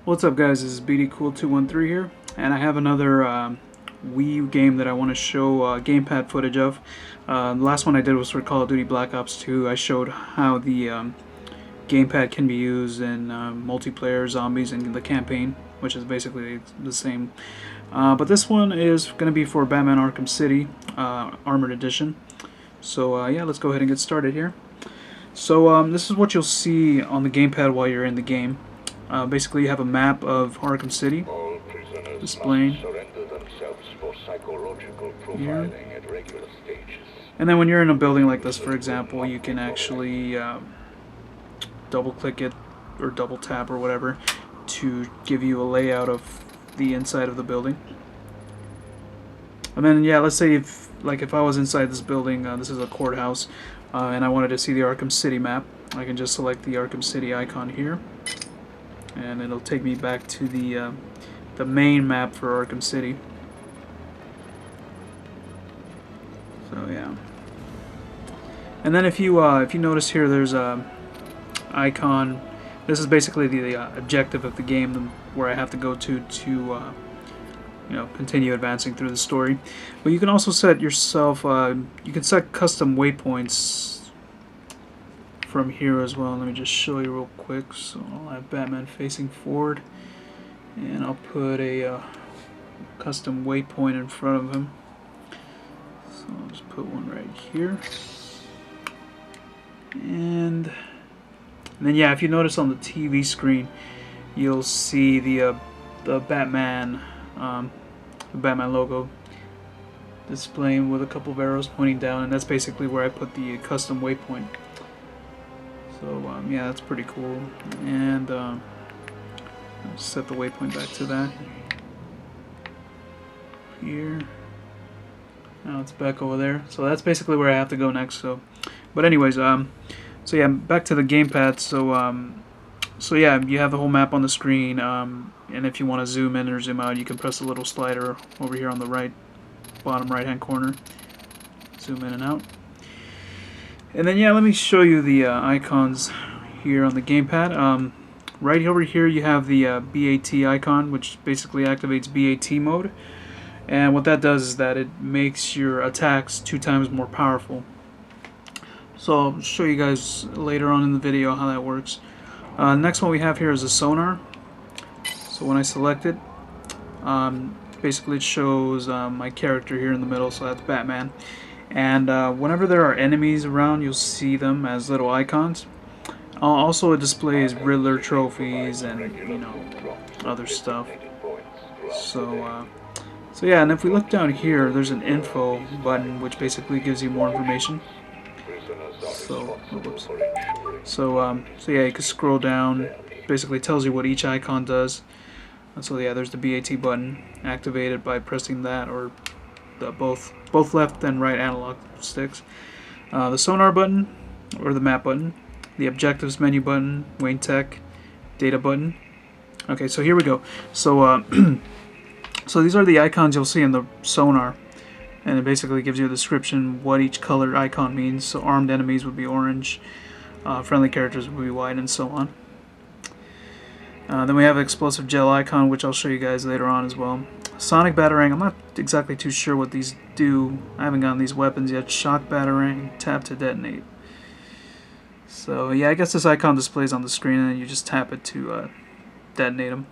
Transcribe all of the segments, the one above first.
What's up, guys? This is BDCool213 here, and I have another Wii U game that I want to show gamepad footage of. The last one I did was for Call of Duty Black Ops 2. I showed how the gamepad can be used in multiplayer, zombies, and the campaign, which is basically the same. But this one is going to be for Batman Arkham City Armored Edition. So yeah, let's go ahead and get started here. So this is what you'll see on the gamepad while you're in the game. Basically, you have a map of Arkham City displaying here. And then when you're in a building like this, for example, you can actually double click it or double tap or whatever to give you a layout of the inside of the building. And then yeah, let's say if I was inside this building, this is a courthouse, and I wanted to see the Arkham City map, I can just select the Arkham City icon here, and it'll take me back to the main map for Arkham City. So yeah, and then if you notice here, there's a icon. This is basically the objective of the game, where I have to go to continue advancing through the story. But you can also set yourself. You can set custom waypoints from here as well. Let me just show you real quick. So I'll have Batman facing forward, and I'll put a custom waypoint in front of him. So I'll just put one right here, and then yeah, if you notice on the TV screen, you'll see the Batman logo displaying with a couple of arrows pointing down, and that's basically where I put the custom waypoint. So yeah, that's pretty cool. And I'll set the waypoint back to that here. Now it's back over there. So that's basically where I have to go next. So, but anyways, so yeah, back to the gamepad. So yeah, you have the whole map on the screen. And if you want to zoom in or zoom out, you can press the little slider over here on the bottom right hand corner. Zoom in and out. And then yeah, let me show you the icons here on the gamepad. Right over here you have the BAT icon, which basically activates BAT mode. And what that does is that it makes your attacks 2 times more powerful. So I'll show you guys later on in the video how that works. Next one we have here is a sonar. So when I select it, basically it shows my character here in the middle, so that's Batman. And whenever there are enemies around, you'll see them as little icons. Also, it displays Riddler trophies and other stuff. So yeah, and if we look down here, there's an info button which basically gives you more information. So yeah, you can scroll down. Basically tells you what each icon does. And so yeah, there's the BAT button, activated by pressing that or both left and right analog sticks. The sonar button or the map button, the objectives menu button, Wayne Tech, data button. Okay, so here we go. So so these are the icons you'll see in the sonar, and it basically gives you a description what each colored icon means. So armed enemies would be orange, friendly characters would be white, and so on. Then we have an explosive gel icon, which I'll show you guys later on as well. Sonic Batarang, I'm not exactly too sure what these do. I haven't gotten these weapons yet. Shock Batarang, tap to detonate. So yeah, I guess this icon displays on the screen and you just tap it to detonate them.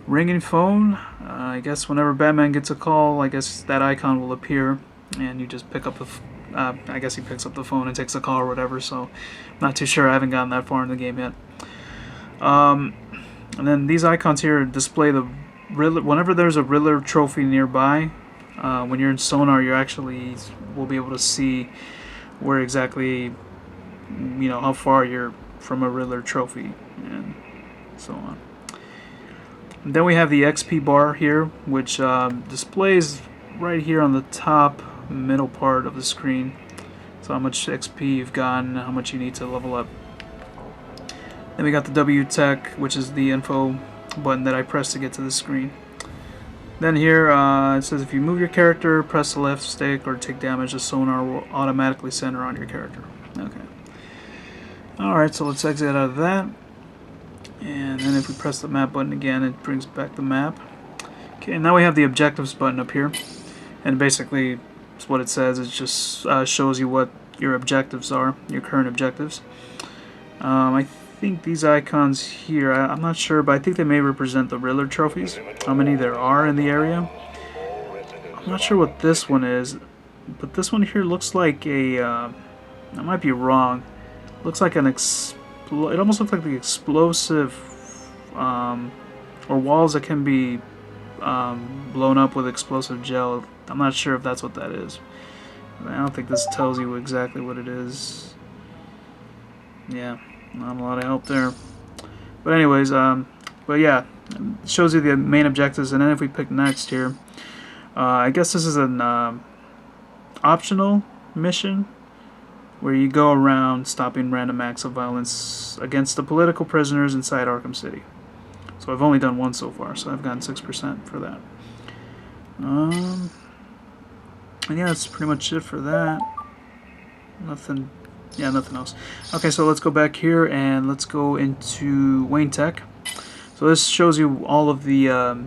Ringing phone, I guess whenever Batman gets a call, I guess that icon will appear and you just pick up the I guess he picks up the phone and takes a call or whatever, so I'm not too sure. I haven't gotten that far in the game yet. And then these icons here display the Riddler. Whenever there's a Riddler trophy nearby, when you're in sonar, you actually will be able to see where exactly, how far you're from a Riddler trophy, and so on. And then we have the XP bar here, which displays right here on the top middle part of the screen. So how much XP you've gotten, how much you need to level up. Then we got the W Tech, which is the info button that I press to get to the screen. Then here it says if you move your character, press the left stick, or take damage, the sonar will automatically center on your character. Okay. Alright, so let's exit out of that. And then if we press the map button again, it brings back the map. Okay, now we have the objectives button up here. And basically, it's what it says. It just shows you what your objectives are, your current objectives. I think these icons here, I'm not sure, but I think they may represent the Riddler trophies, how many there are in the area. I'm not sure what this one is, but this one here looks like a, I might be wrong, looks like an it almost looks like the explosive, or walls that can be blown up with explosive gel. I'm not sure if that's what that is. I don't think this tells you exactly what it is. Yeah, not a lot of help there. But anyways, but yeah, it shows you the main objectives, and then if we pick next here, I guess this is an optional mission where you go around stopping random acts of violence against the political prisoners inside Arkham City. So I've only done one so far, so I've gotten 6% for that. And yeah, that's pretty much it for that. Nothing else. Okay, so let's go back here and let's go into Wayne Tech. So this shows you all of the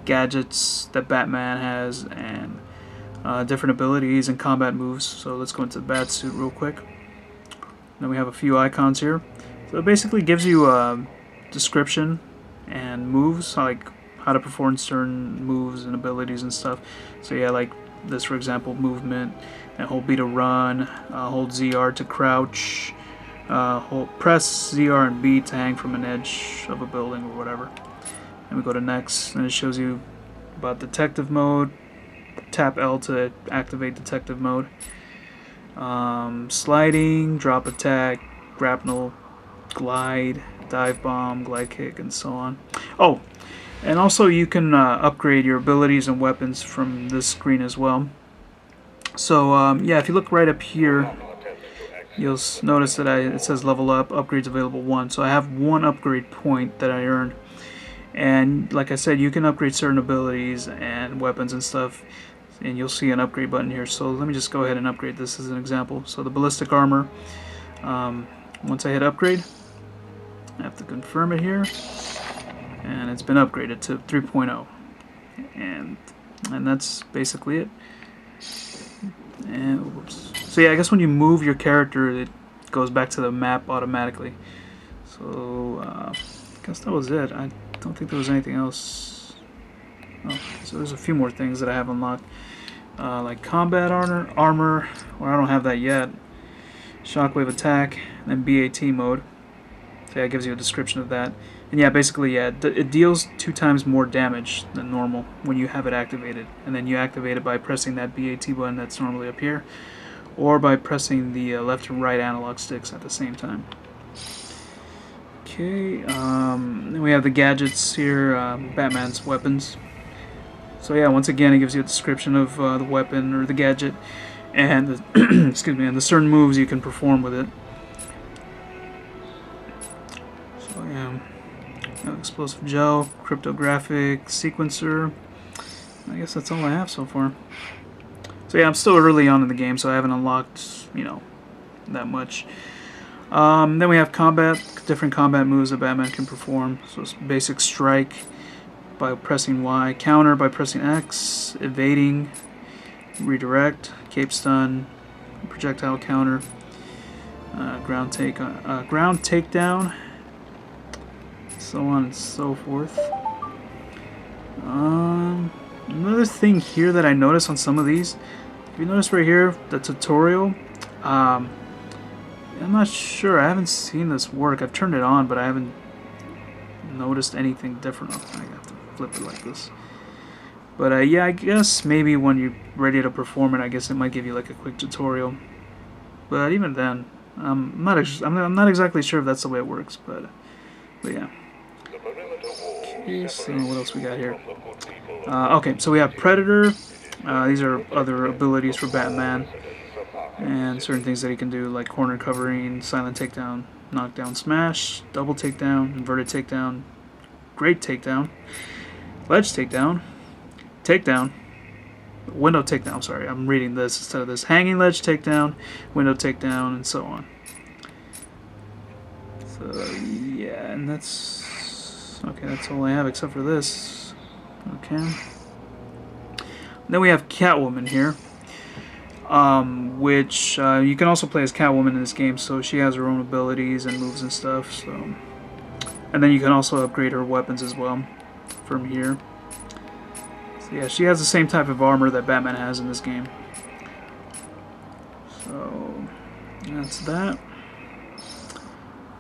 gadgets that Batman has and different abilities and combat moves. So let's go into the bat suit real quick. Then we have a few icons here. So it basically gives you a description and moves, like how to perform certain moves and abilities and stuff. So yeah, like this for example, movement, and hold B to run, hold ZR to crouch, press ZR and B to hang from an edge of a building or whatever. And we go to next, and it shows you about detective mode. Tap L to activate detective mode. Sliding, drop attack, grapnel, glide, dive bomb, glide kick, and so on. Oh, and also you can upgrade your abilities and weapons from this screen as well. So yeah, if you look right up here, you'll notice that it says level up, upgrades available 1. So I have 1 upgrade point that I earned. And like I said, you can upgrade certain abilities and weapons and stuff, and you'll see an upgrade button here. So let me just go ahead and upgrade this as an example. So the ballistic armor, once I hit upgrade, I have to confirm it here, and it's been upgraded to 3.0, and that's basically it. And whoops. So yeah, I guess when you move your character, it goes back to the map automatically. So I guess that was it. I don't think there was anything else. Oh, so there's a few more things that I have unlocked, like combat armor, or I don't have that yet. Shockwave attack, and then BAT mode. So yeah, it gives you a description of that. And yeah, basically, yeah, it deals 2 times more damage than normal when you have it activated. And then you activate it by pressing that BAT button that's normally up here, or by pressing the left and right analog sticks at the same time. Okay, then we have the gadgets here, Batman's weapons. So yeah, once again, it gives you a description of the weapon or the gadget, and the excuse me, and the certain moves you can perform with it. So yeah, explosive gel, cryptographic sequencer. I guess that's all I have so far. So yeah, I'm still early on in the game, so I haven't unlocked, you know, that much. Then we have combat, different combat moves that Batman can perform. So it's basic strike by pressing Y, counter by pressing X, evading, redirect, cape stun, projectile counter, ground takedown, so on and so forth. Another thing here that I noticed on some of these, if you notice right here, the tutorial, I'm not sure, I haven't seen this work. I've turned it on, but I haven't noticed anything different. I have to flip it like this. But yeah, I guess maybe when you're ready to perform it, I guess it might give you like a quick tutorial. But even then, I'm not exactly sure if that's the way it works. But yeah. Okay, so what else we got here? Okay, so we have Predator. These are other abilities for Batman, and certain things that he can do, like corner covering, silent takedown, knockdown smash, double takedown, inverted takedown, great takedown, ledge takedown, takedown, window takedown, sorry, I'm reading this instead of this, hanging ledge takedown, window takedown, and so on. So yeah, and that's Okay, that's all I have except for this. Okay. Then we have Catwoman here, which you can also play as Catwoman in this game, so she has her own abilities and moves and stuff. So, and then you can also upgrade her weapons as well from here. So yeah, she has the same type of armor that Batman has in this game. So that's that.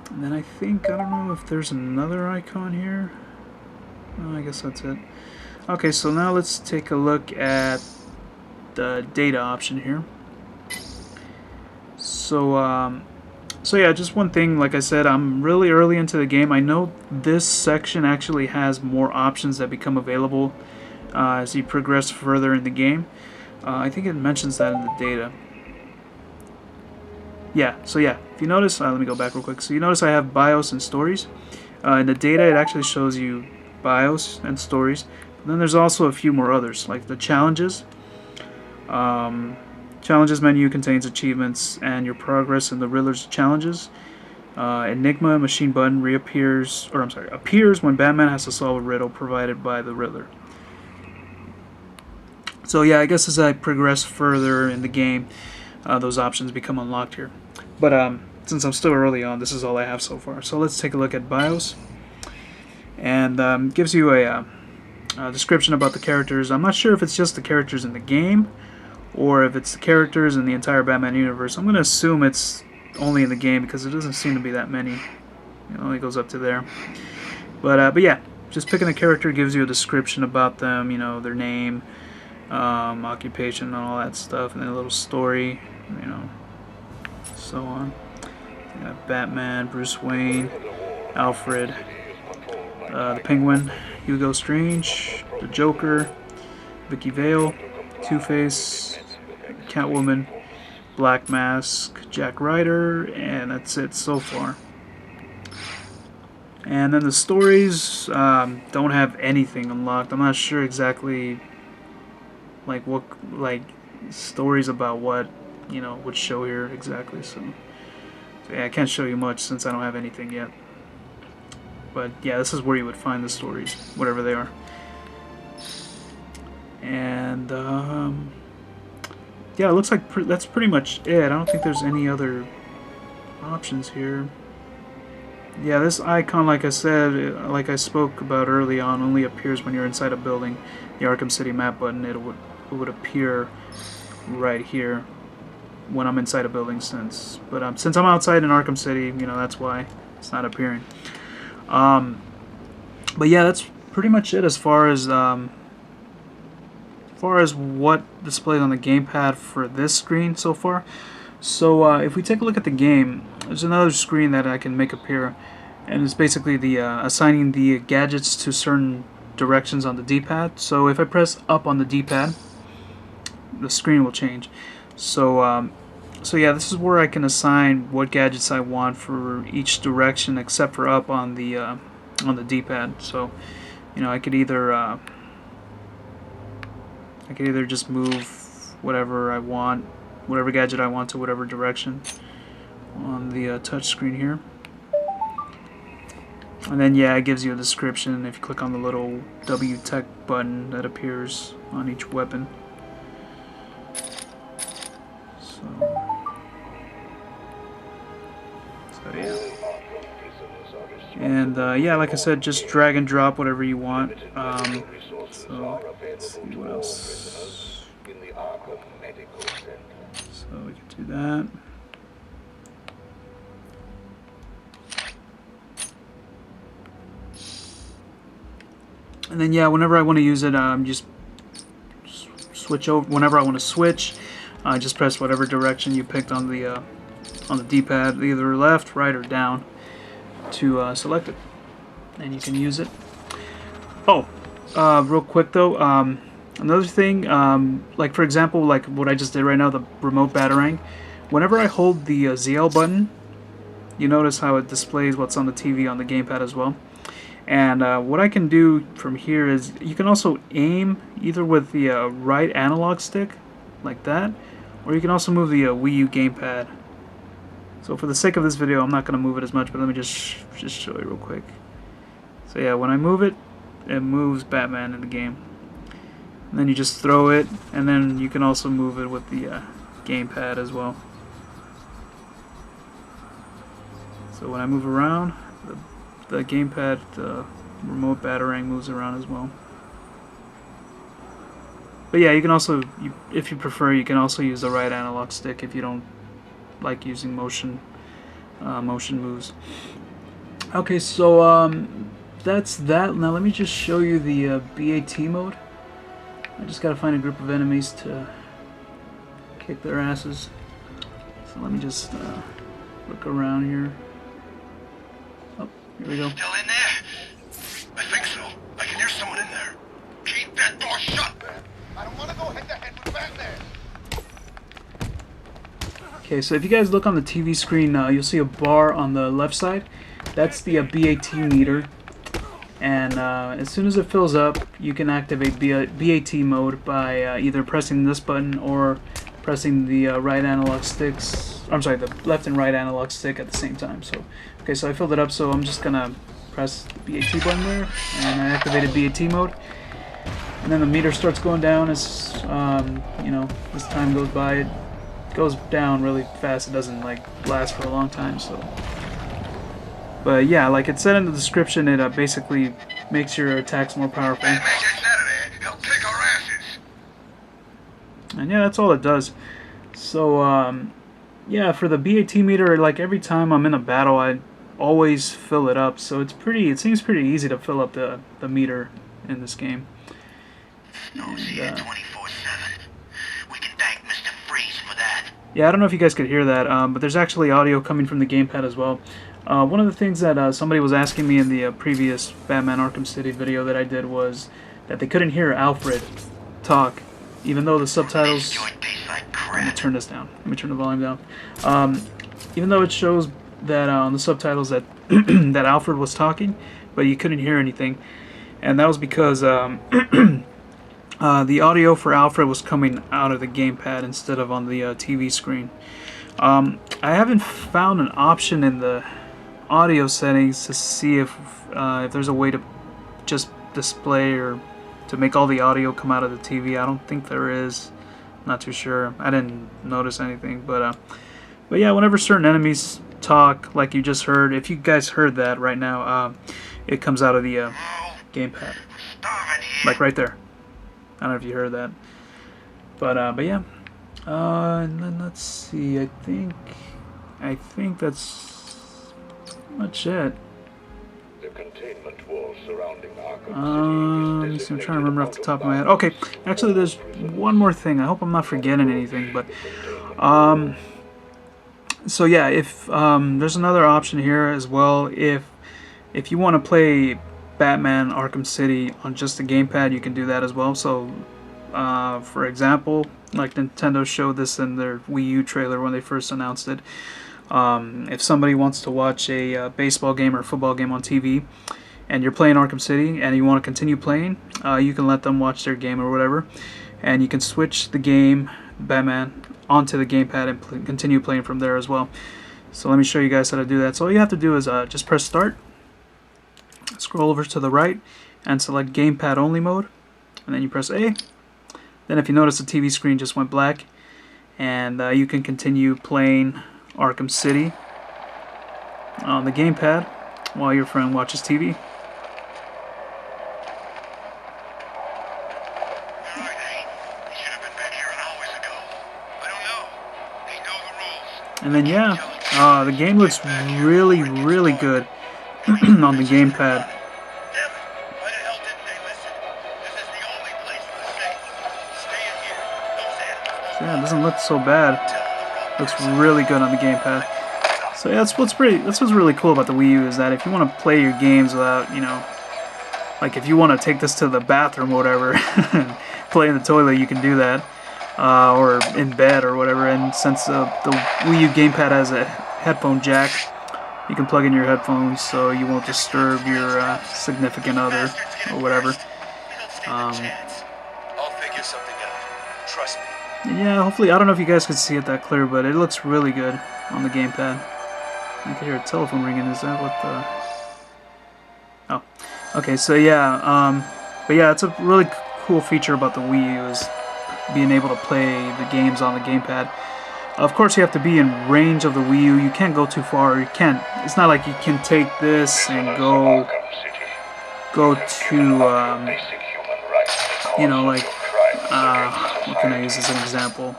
And then I think, I don't know if there's another icon here. Oh, I guess that's it. Okay, so now let's take a look at the data option here. So, so yeah, just one thing, like I said, I'm really early into the game. I know this section actually has more options that become available as you progress further in the game. I think it mentions that in the data. Yeah, so yeah, if you notice, let me go back real quick. So you notice I have BIOS and stories. In the data, it actually shows you BIOS and stories. And then there's also a few more others, like the challenges. Challenges menu contains achievements and your progress in the Riddler's challenges. Enigma machine button appears when Batman has to solve a riddle provided by the Riddler. So yeah, I guess as I progress further in the game, those options become unlocked here. But since I'm still early on, this is all I have so far. So let's take a look at BIOS. And gives you a description about the characters. I'm not sure if it's just the characters in the game or if it's the characters in the entire Batman universe. I'm going to assume it's only in the game because it doesn't seem to be that many. It only goes up to there. But yeah, just picking a character gives you a description about them, you know, their name, occupation, and all that stuff, and then a little story, you know, so on. You got Batman, Bruce Wayne, Alfred, the Penguin, Hugo Strange, the Joker, Vicky Vale, Two-Face, Catwoman, Black Mask, Jack Ryder, and that's it so far. And then the stories don't have anything unlocked. I'm not sure exactly what stories about what, you know, would show here exactly. So yeah, I can't show you much since I don't have anything yet. But yeah, this is where you would find the stories, whatever they are. And yeah, it looks like that's pretty much it. I don't think there's any other options here. Yeah, this icon, like I said, like I spoke about early on, only appears when you're inside a building. The Arkham City map button, it would appear right here when I'm inside a building. Since I'm outside in Arkham City, you know, that's why it's not appearing. But yeah, that's pretty much it as far as what displayed on the gamepad for this screen so far. So if we take a look at the game, there's another screen that I can make appear, and it's basically the assigning the gadgets to certain directions on the D-pad. So if I press up on the D-pad, the screen will change. So so yeah, this is where I can assign what gadgets I want for each direction, except for up on the D-pad. So you know, I could either just move whatever I want, whatever gadget I want to whatever direction on the touch screen here. And then yeah, it gives you a description if you click on the little W Tech button that appears on each weapon. So yeah. And yeah, like I said, just drag and drop whatever you want. So let's see what else. So we can do that. And then yeah, whenever I want to use it, just switch over. Whenever I want to switch, just press whatever direction you picked on the D-pad, either left, right, or down, to select it, and you can use it. Oh, real quick though, another thing, like for example, like what I just did right now, the remote batarang. Whenever I hold the ZL button, you notice how it displays what's on the TV on the gamepad as well. And what I can do from here is you can also aim either with the right analog stick, like that, or you can also move the Wii U gamepad. So for the sake of this video, I'm not going to move it as much, but let me just show you real quick. So So yeah, when I move it, it moves Batman in the game. And then you just throw it, and then you can also move it with the gamepad as well. So when I move around, the gamepad, the remote batarang moves around as well. But yeah, you can also, if you prefer, you can also use the right analog stick if you don't like using motion moves. Okay, so that's that. Now let me just show you the BAT mode. I just gotta find a group of enemies to kick their asses. So let me just look around here. Oh, here we go. Still in there? I think so. I can hear someone in there. Keep that door shut. I don't want to go head to head with Batman. Okay, so if you guys look on the TV screen, you'll see a bar on the left side. That's the BAT meter. And as soon as it fills up, you can activate BAT mode by either pressing this button or pressing the right analog sticks. I'm sorry, the left and right analog stick at the same time. So, okay, so I filled it up. So I'm just gonna press the BAT button there, and I activated BAT mode. And then the meter starts going down as you know, as time goes by. It goes down really fast. It doesn't like last for a long time. So. But yeah, like it said in the description, it basically makes your attacks more powerful. Batman gets out of there. He'll kick our asses. And yeah, that's all it does. So yeah, for the BAT meter, like every time I'm in a battle, I always fill it up. So it seems pretty easy to fill up the meter in this game. Snow's here 24/7. We can thank Mr. Freeze for that. Yeah, I don't know if you guys could hear that, but there's actually audio coming from the gamepad as well. One of the things that somebody was asking me in the previous Batman Arkham City video that I did was that they couldn't hear Alfred talk, even though the subtitles... Let me turn this down. Let me turn the volume down. Even though it shows that on the subtitles that that Alfred was talking, but you couldn't hear anything. And that was because the audio for Alfred was coming out of the gamepad instead of on the TV screen. I haven't found an option in the audio settings to see if there's a way to just display or to make all the audio come out of the TV. I don't think there is. Not too sure. I didn't notice anything, but yeah, whenever certain enemies talk, like you just heard, if you guys heard that right now, it comes out of the gamepad, like right there. I don't know if you heard that, but yeah. And then let's see. I think that's much it. The containment wall surrounding Arkham Let me see, I'm trying to remember off the top of my head. Okay, actually there's one more thing. I hope I'm not forgetting anything, but so yeah, if there's another option here as well. If you want to play Batman Arkham City on just the gamepad, you can do that as well. So for example, like Nintendo showed this in their Wii U trailer when they first announced it. If somebody wants to watch a baseball game or football game on TV, and you're playing Arkham City and you want to continue playing, you can let them watch their game or whatever, and you can switch the game Batman onto the gamepad and continue playing from there as well. So let me show you guys how to do that. So all you have to do is just press start, scroll over to the right, and select gamepad only mode, and then you press A. Then if you notice, the TV screen just went black, and you can continue playing Arkham City on the gamepad while your friend watches TV. And then yeah, the game looks really, really good on the gamepad. So yeah, it doesn't look so bad. Looks really good on the gamepad. So yeah, that's what's really cool about the Wii U, is that if you want to play your games without, you know, like if you want to take this to the bathroom or whatever, play in the toilet, you can do that, or in bed or whatever. And since the Wii U gamepad has a headphone jack, you can plug in your headphones so you won't disturb your significant other or whatever. I'll figure something out. Trust me. Yeah, hopefully, I don't know if you guys can see it that clear, but it looks really good on the gamepad. I can hear a telephone ringing. Is that what the... Oh. Okay, so yeah, but yeah, it's a really cool feature about the Wii U is being able to play the games on the gamepad. Of course, you have to be in range of the Wii U. You can't go too far. You can't. It's not like you can take this and go to you know, like what can I use as an example?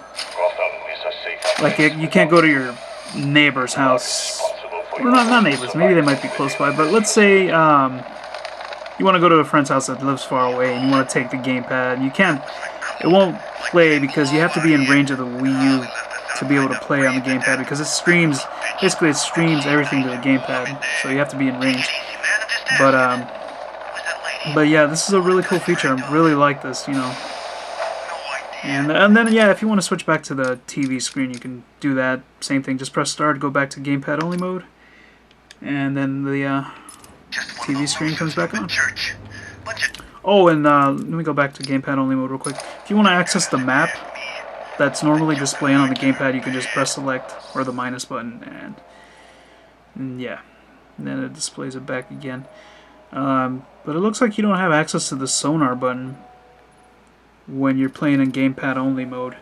Like you can't go to your neighbor's house. Or not neighbors. Maybe they might be close by. But let's say you want to go to a friend's house that lives far away, and you want to take the gamepad. You can't. It won't play because you have to be in range of the Wii U to be able to play on the gamepad, because it streams. Basically, it streams everything to the gamepad, so you have to be in range. But yeah, this is a really cool feature. I really like this, you know. And then yeah, if you want to switch back to the TV screen, you can do that. Same thing. Just press start, go back to gamepad only mode, and then the TV screen comes back on. Oh, and let me go back to gamepad only mode real quick. If you want to access the map that's normally displaying on the gamepad, you can just press select or the minus button, and yeah, and then it displays it back again. But it looks like you don't have access to the sonar button when you're playing in gamepad only mode.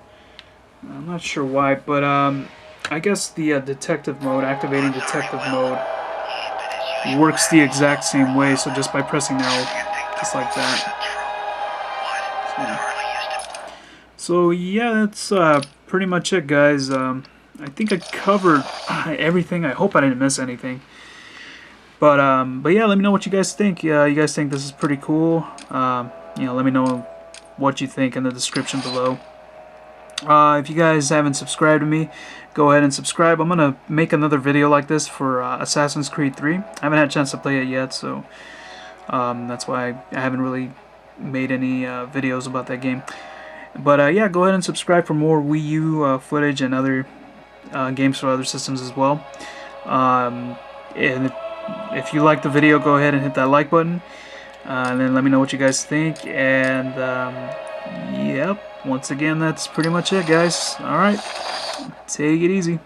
I'm not sure why, but I guess the detective mode, activating detective mode, works the exact same way. So just by pressing L, just like that. So yeah, that's pretty much it, guys. I think I covered everything. I hope I didn't miss anything. But yeah, let me know what you guys think. You guys think this is pretty cool? You know, let me know what you think in the description below. If you guys haven't subscribed to me, go ahead and subscribe. I'm gonna make another video like this for Assassin's Creed 3. I haven't had a chance to play it yet, so that's why I haven't really made any videos about that game. But yeah, go ahead and subscribe for more Wii U footage and other games for other systems as well. And if you like the video, go ahead and hit that like button, and then let me know what you guys think. And yep, once again, that's pretty much it, guys. Alright, take it easy.